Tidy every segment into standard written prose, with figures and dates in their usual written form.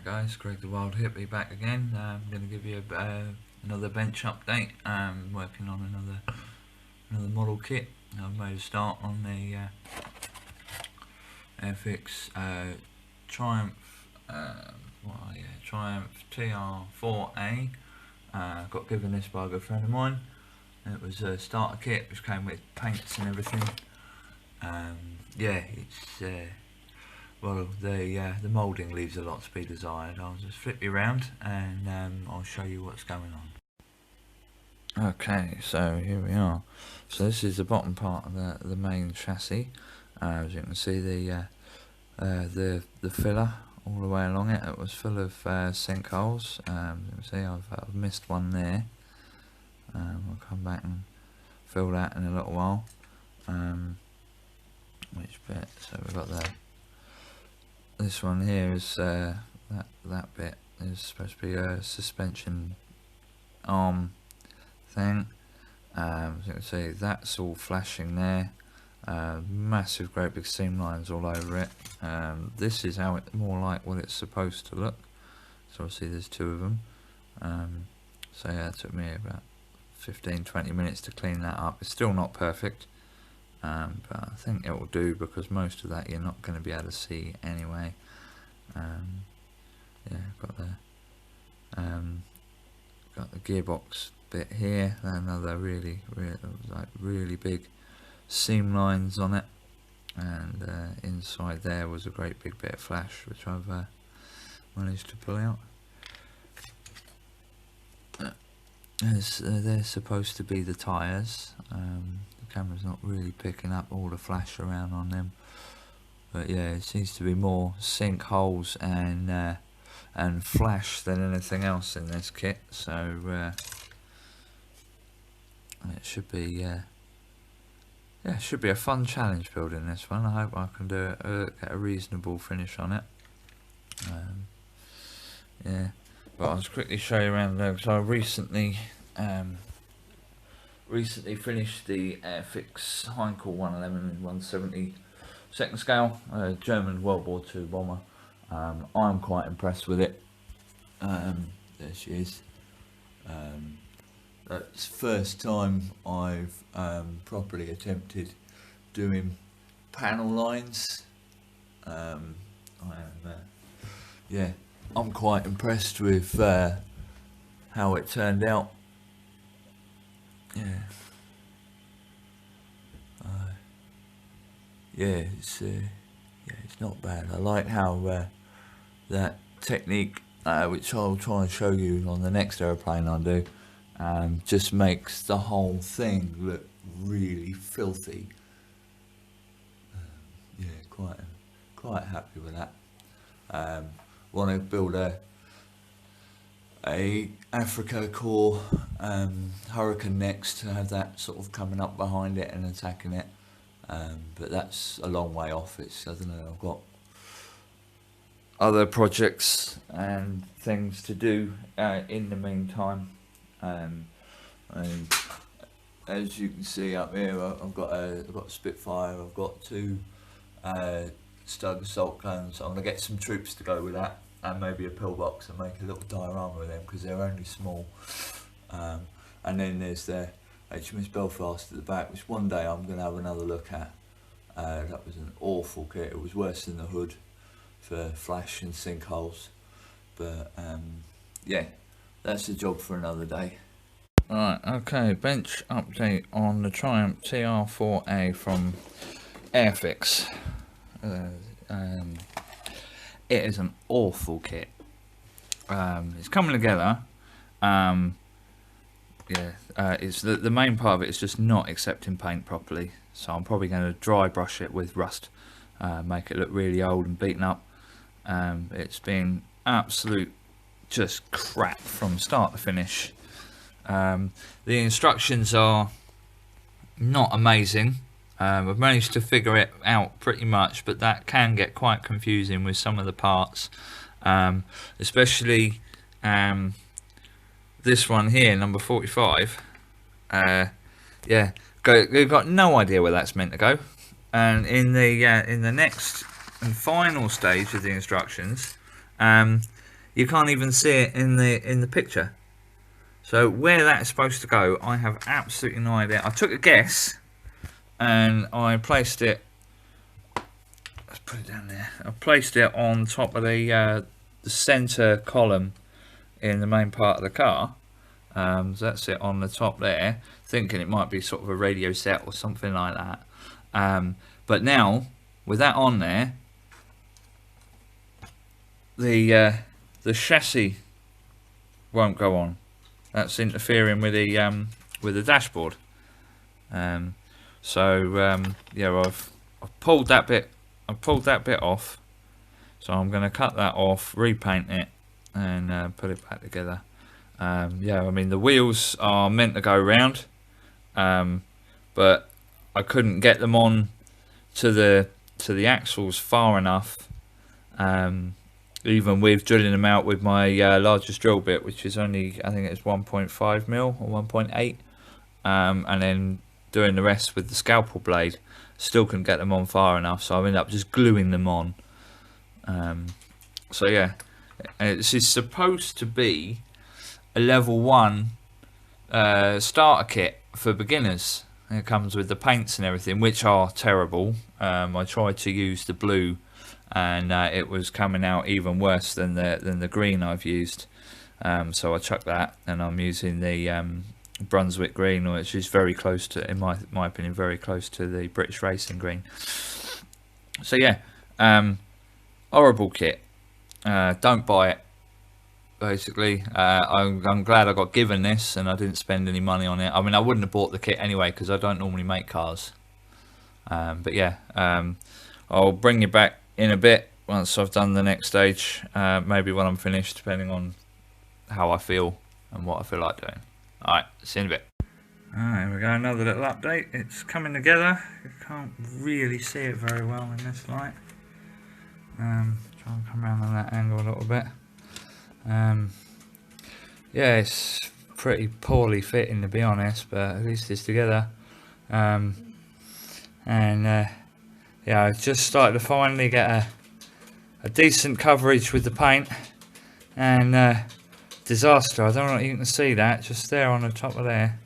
Alright guys, Greg the Wild Hippie back again. I'm going to give you another bench update. Working on another model kit. I've made a start on the Airfix Triumph Triumph TR4A. Got given this by a good friend of mine. It was a starter kit which came with paints and everything. Yeah, it's well, the moulding leaves a lot to be desired. I'll just flip you around and I'll show you what's going on. Okay, so here we are. So this is the bottom part of the main chassis. As you can see, the filler all the way along it. It was full of sinkholes. You can see I've missed one there. I'll come back and fill that in a little while. Which bit? So we've got this one here is that bit is supposed to be a suspension arm thing. As you can see, that's all flashing there. Massive great big seam lines all over it. This is how it more like what it's supposed to look. So obviously there's two of them. So yeah, it took me about 15-20 minutes to clean that up. It's still not perfect, but I think it will do, because most of that you're not going to be able to see anyway. Yeah, got the gearbox bit here, another really big seam lines on it, and inside there was a great big bit of flash which I've managed to pull out. They're supposed to be the tyres. The camera's not really picking up all the flash around on them, but yeah, it seems to be more sinkholes and flash than anything else in this kit. So it should be yeah, it should be a fun challenge building this one. I hope I can do get a reasonable finish on it. Yeah, but I'll just quickly show you around there. So I recently finished the Airfix Heinkel 111 and 170 second scale German World War II bomber. I'm quite impressed with it. There she is. That's the first time I've properly attempted doing panel lines. Yeah, I'm quite impressed with how it turned out. Yeah, it's not bad. I like how that technique, which I'll try and show you on the next aeroplane I do, just makes the whole thing look really filthy. Yeah, quite happy with that. Want to build a Africa core Hurricane next, to have that sort of coming up behind it and attacking it, but that's a long way off. It's, I don't know, I've got other projects and things to do in the meantime. And as you can see up here, I've got a Spitfire, I've got two Stug assault guns. I'm going to get some troops to go with that, and maybe a pillbox, and make a little diorama with them, because they're only small. And then there's the HMS Belfast at the back, which one day I'm going to have another look at. That was an awful kit. It was worse than the hood for flash and sinkholes, but yeah, that's the job for another day. Right, okay, bench update on the Triumph TR4A from Airfix. It is an awful kit. It's coming together. It's the main part of it is just not accepting paint properly, so I'm probably going to dry brush it with rust, make it look really old and beaten up. It's been absolute just crap from start to finish. The instructions are not amazing. I've managed to figure it out pretty much, but that can get quite confusing with some of the parts, especially this one here, number 45. Yeah, you've got no idea where that's meant to go. And in the next and final stage of the instructions, you can't even see it in the picture. So where that is supposed to go, I have absolutely no idea. I took a guess and I placed it. Let's put it down there. I placed it on top of the centre column in the main part of the car. So that's it on the top there, thinking it might be sort of a radio set or something like that. But now with that on there, the chassis won't go on. That's interfering with the dashboard. Yeah, I've pulled that bit. I pulled that bit off, so I'm going to cut that off, repaint it, and put it back together. Yeah, I mean the wheels are meant to go round, but I couldn't get them on to the axles far enough, even with drilling them out with my largest drill bit, which is only, I think it's 1.5 mil or 1.8, and then doing the rest with the scalpel blade. Still couldn't get them on far enough, so I ended up just gluing them on. So yeah, this is supposed to be a level 1 starter kit for beginners. It comes with the paints and everything, which are terrible. I tried to use the blue, and it was coming out even worse than the green I've used. So I chucked that, and I'm using the Brunswick green, which is very close to, in my opinion, very close to the British Racing green. So yeah, horrible kit. Don't buy it. Basically, I'm glad I got given this and I didn't spend any money on it. I mean, I wouldn't have bought the kit anyway because I don't normally make cars. But yeah, I'll bring you back in a bit once I've done the next stage. Maybe when I'm finished, depending on how I feel and what I feel like doing. Alright, see you in a bit. Alright, here we go, another little update. It's coming together. You can't really see it very well in this light. Try and come around on that angle a little bit. Yeah, it's pretty poorly fitting to be honest, but at least it's together. Yeah, I just started to finally get a decent coverage with the paint, and disaster. I don't know if you can see that just there on the top of there.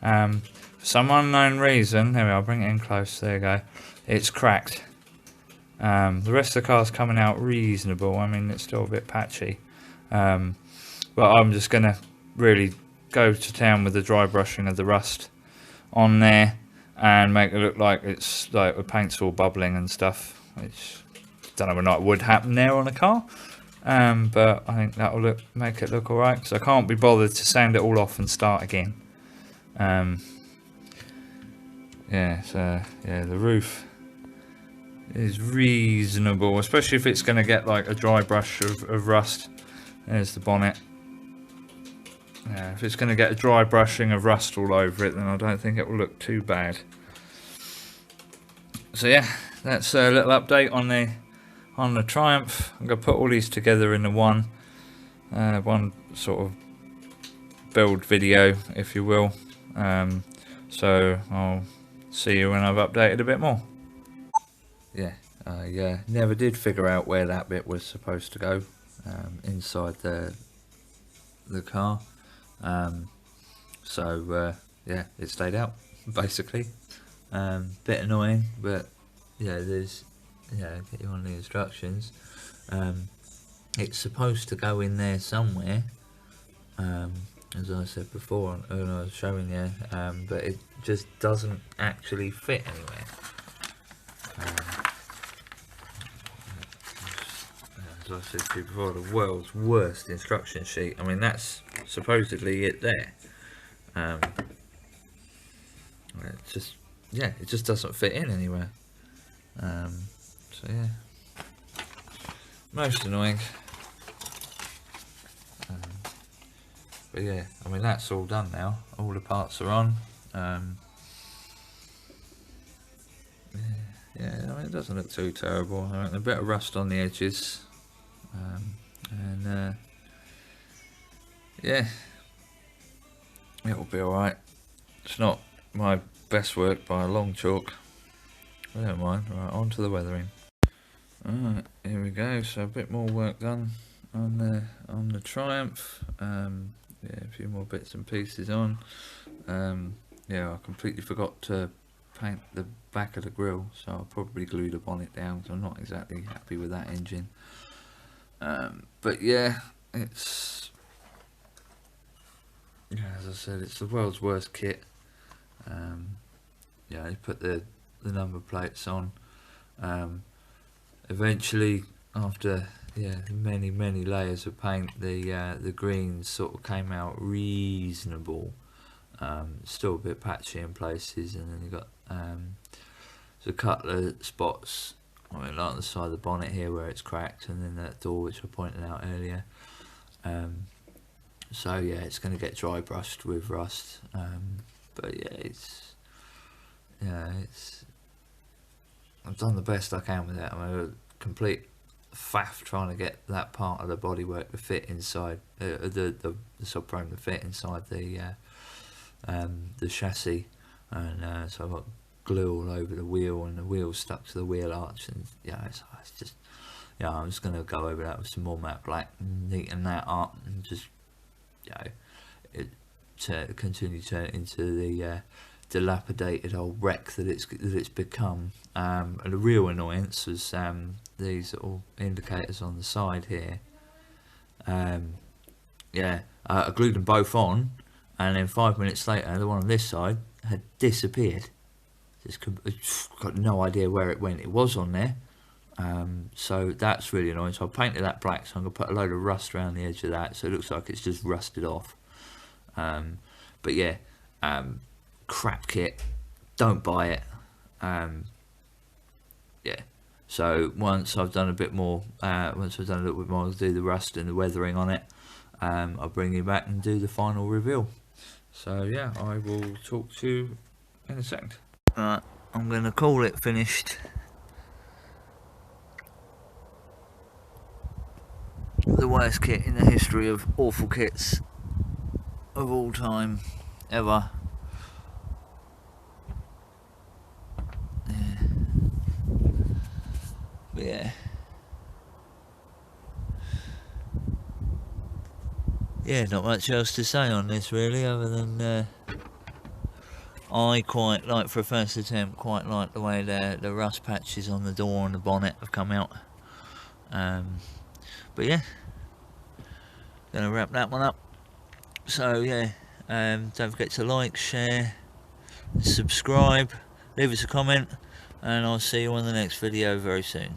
For some unknown reason, there we are, I'll bring it in close, there you go, it's cracked. The rest of the car's coming out reasonable. I mean, it's still a bit patchy, but I'm just gonna really go to town with the dry brushing of the rust on there and make it look like it's like the paint's all bubbling and stuff, which I don't know whether it would happen there on a car. But I think that will make it look alright, because I can't be bothered to sand it all off and start again. Yeah, so yeah, the roof is reasonable, especially if it's going to get like a dry brush of rust. There's the bonnet. Yeah, if it's going to get a dry brushing of rust all over it, then I don't think it will look too bad. So yeah, that's a little update on the Triumph. I'm going to put all these together in the one sort of build video, if you will. So I'll see you when I've updated a bit more. Yeah, I never did figure out where that bit was supposed to go inside the car. Yeah, it stayed out basically. Bit annoying, but yeah, get you on the instructions. It's supposed to go in there somewhere, as I said before when I was showing you, but it just doesn't actually fit anywhere. As I said to you before, the world's worst instruction sheet. I mean, that's supposedly it there. It just doesn't fit in anywhere. So yeah, most annoying. But yeah, I mean, that's all done now. All the parts are on. Yeah, I mean, it doesn't look too terrible. I mean, a bit of rust on the edges, yeah, it'll be alright. It's not my best work by a long chalk. I don't mind. Right, on to the weathering. Alright, here we go. So a bit more work done on the Triumph. Yeah, a few more bits and pieces on. Yeah, I completely forgot to paint the back of the grille, so I'll probably glue the bonnet down because I'm not exactly happy with that engine. But yeah, it's, yeah, as I said, it's the world's worst kit. Yeah, they put the number plates on. Eventually, after many layers of paint, the greens sort of came out reasonable. Still a bit patchy in places, and then you got there's a couple of spots, I mean, like on the side of the bonnet here where it's cracked, and then that door which I pointed out earlier. So yeah, it's going to get dry brushed with rust. But yeah, it's I've done the best I can with it. I mean, a complete faff trying to get that part of the bodywork to fit inside the subframe to fit inside the chassis, and so I've got glue all over the wheel, and the wheel stuck to the wheel arch, and yeah, it's just, yeah, I'm just going to go over that with some more matte black and neaten that up, and just, you know, continue to turn it into the dilapidated old wreck that it's become. And the real annoyance was these little indicators on the side here. Yeah, I glued them both on, and then 5 minutes later the one on this side had disappeared. Just got no idea where it went. It was on there, so that's really annoying. So I painted that black, so I'm going to put a load of rust around the edge of that, so it looks like it's just rusted off. But yeah, crap kit, don't buy it. Yeah, so once I've done a bit more, once I've done a little bit more, I'll do the rust and the weathering on it. I'll bring you back and do the final reveal. So yeah, I will talk to you in a second. Right, I'm going to call it finished. The worst kit in the history of awful kits of all time, ever. Yeah. But yeah. Yeah, not much else to say on this really, other than I quite like, for a first attempt, quite like the way the rust patches on the door and the bonnet have come out. But yeah, gonna wrap that one up. So yeah, don't forget to like, share, subscribe, leave us a comment, and I'll see you on the next video very soon.